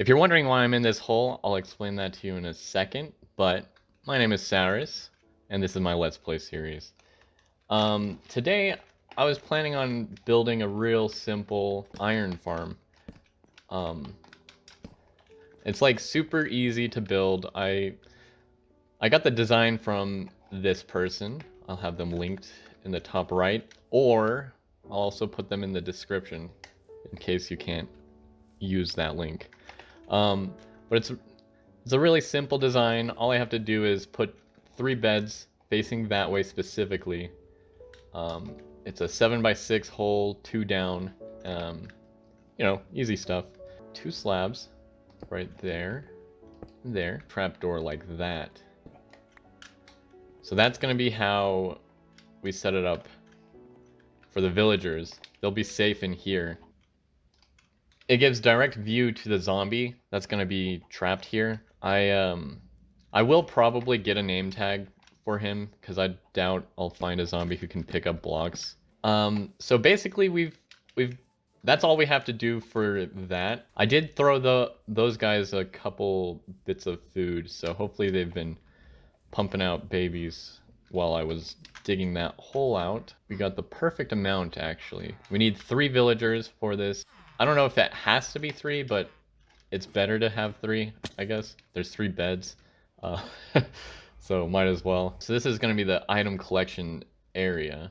If you're wondering why I'm in this hole, I'll explain that to you in a second, but my name is Souris, and this is my Let's Play series. Today, I was planning on building a real simple iron farm. It's like super easy to build. I got the design from this person. I'll have them linked in the top right, or I'll also put them in the description in case you can't use that link. But it's a really simple design. All I have to do is put 3 beds facing that way specifically. It's a 7x6 hole, 2 down. Easy stuff. 2 slabs right there, there. Trapdoor like that. So that's gonna be how we set it up for the villagers. They'll be safe in here. It gives direct view to the zombie that's gonna be trapped here. I will probably get a name tag for him because I doubt I'll find a zombie who can pick up blocks. So basically that's all we have to do for that. I did throw those guys a couple bits of food, so hopefully they've been pumping out babies while I was digging that hole out. We got the perfect amount, actually. We need 3 villagers for this. I don't know if it has to be 3, but it's better to have 3, I guess. There's 3 beds, so might as well. So this is going to be the item collection area.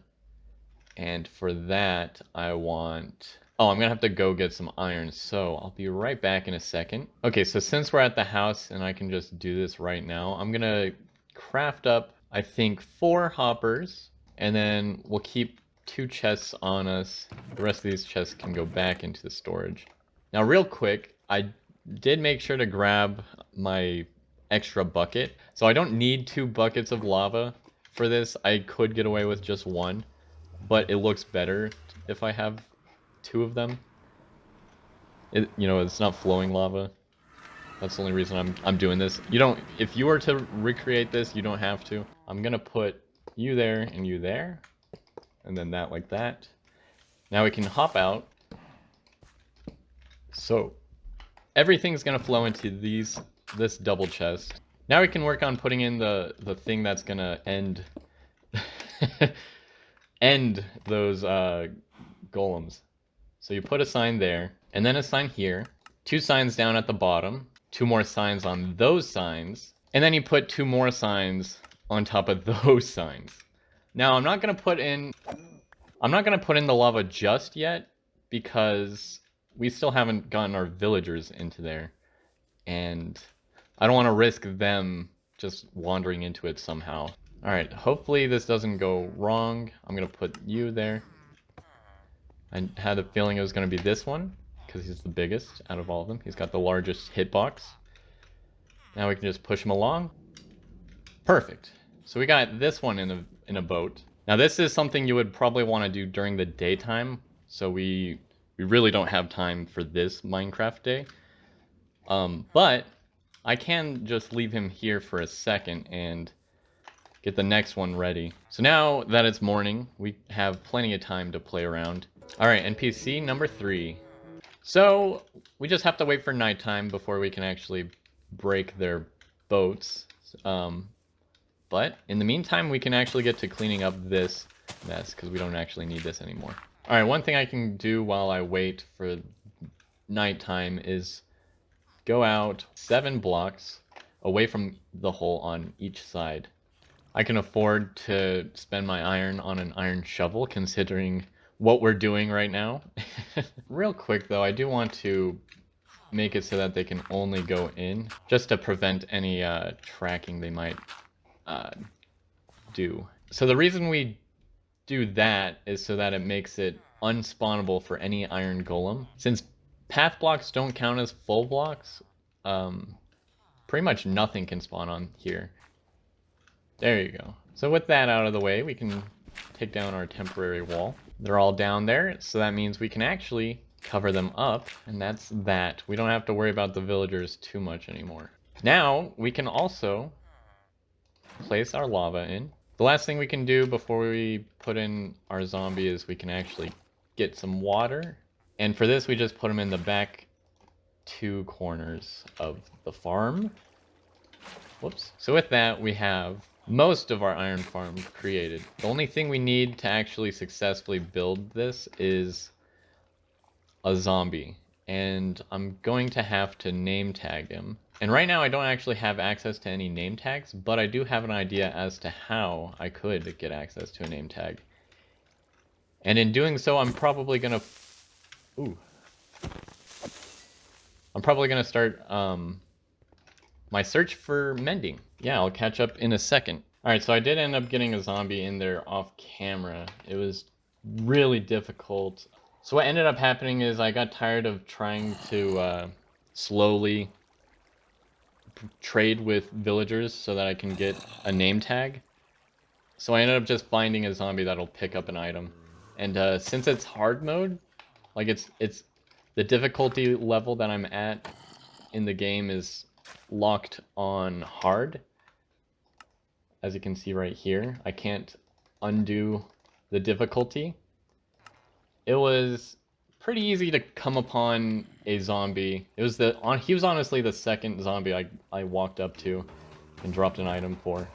And for that, I want... Oh, I'm going to have to go get some iron, so I'll be right back in a second. Okay, so since we're at the house and I can just do this right now, I'm going to craft up, I think, 4 hoppers, and then we'll keep 2 chests on us. The rest of these chests can go back into the storage. Now, real quick, I did make sure to grab my extra bucket. So I don't need 2 buckets of lava for this. I could get away with just 1, but it looks better if I have 2 of them. It's not flowing lava. That's the only reason I'm doing this. If you were to recreate this, you don't have to. I'm gonna put you there and you there, and then that like that. Now we can hop out. So everything's gonna flow into this double chest. Now we can work on putting in the thing that's gonna end end those golems. So you put a sign there, and then a sign here, 2 signs down at the bottom, 2 more signs on those signs, and then you put 2 more signs on top of those signs. Now I'm not gonna put in the lava just yet because we still haven't gotten our villagers into there, and I don't want to risk them just wandering into it somehow. Alright, hopefully this doesn't go wrong. I'm gonna put you there. I had a feeling it was gonna be this one because he's the biggest out of all of them. He's got the largest hitbox. Now we can just push him along. Perfect. So we got this one in a boat. Now this is something you would probably want to do during the daytime. So we really don't have time for this Minecraft day. But I can just leave him here for a second and get the next one ready. So now that it's morning, we have plenty of time to play around. Alright, NPC number 3. So we just have to wait for nighttime before we can actually break their boats. But in the meantime, we can actually get to cleaning up this mess because we don't actually need this anymore. Alright, one thing I can do while I wait for nighttime is go out 7 blocks away from the hole on each side. I can afford to spend my iron on an iron shovel considering what we're doing right now. Real quick though, I do want to make it so that they can only go in just to prevent any tracking they might do. So the reason we do that is so that it makes it unspawnable for any iron golem. Since path blocks don't count as full blocks, pretty much nothing can spawn on here. There you go. So with that out of the way, we can take down our temporary wall. They're all down there, so that means we can actually cover them up, and that's that. We don't have to worry about the villagers too much anymore. Now, we can also place our lava in. The last thing we can do before we put in our zombie is we can actually get some water. And for this, we just put them in the back 2 corners of the farm. Whoops. So with that, we have most of our iron farm created. The only thing we need to actually successfully build this is a zombie. And I'm going to have to name tag him. And right now I don't actually have access to any name tags, but I do have an idea as to how I could get access to a name tag. And in doing so, I'm probably gonna... Ooh. I'm probably gonna start my search for mending. Yeah, I'll catch up in a second. Alright, so I did end up getting a zombie in there off camera. It was really difficult. So what ended up happening is I got tired of trying to slowly trade with villagers so that I can get a name tag. So I ended up just finding a zombie that'll pick up an item. And since it's hard mode, like it's the difficulty level that I'm at in the game is locked on hard. As you can see right here, I can't undo the difficulty. It was pretty easy to come upon a zombie. He was honestly the second zombie I walked up to and dropped an item for.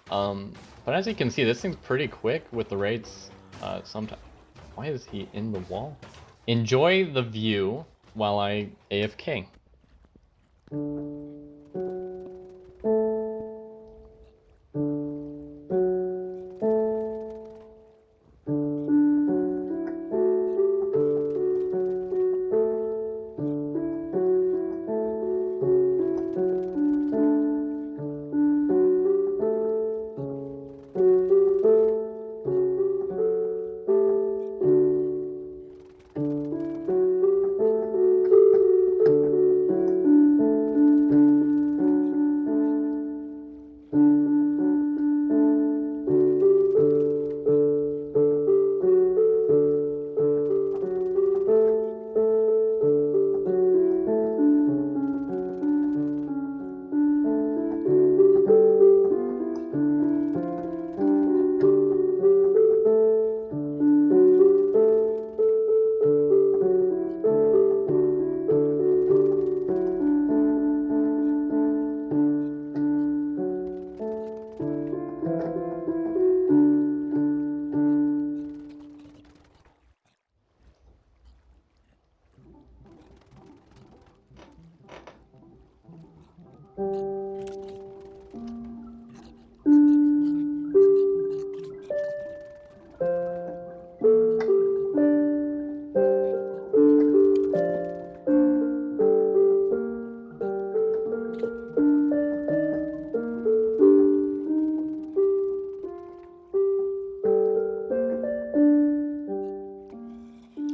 But as you can see, this thing's pretty quick with the raids. Sometimes. Why is he in the wall? Enjoy the view while I AFK.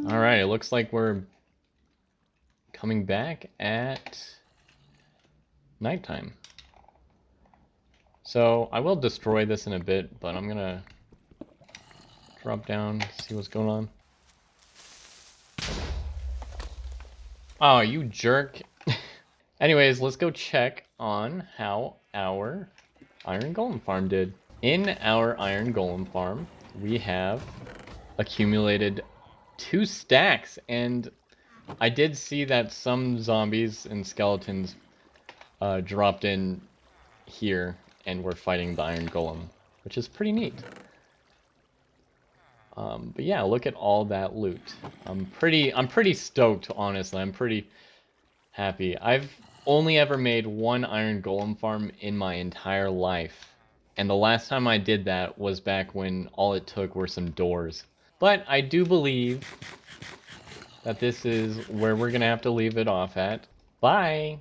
Alright, it looks like we're coming back at nighttime. So I will destroy this in a bit, but I'm gonna drop down, see what's going on. Oh, you jerk. Anyways, let's go check on how our iron golem farm did. In our iron golem farm, we have accumulated 2 stacks, and I did see that some zombies and skeletons dropped in here and were fighting the iron golem, which is pretty neat. But yeah, look at all that loot. I'm pretty stoked, honestly. I'm pretty happy. I've only ever made 1 iron golem farm in my entire life, and the last time I did that was back when all it took were some doors. But I do believe that this is where we're gonna have to leave it off at. Bye!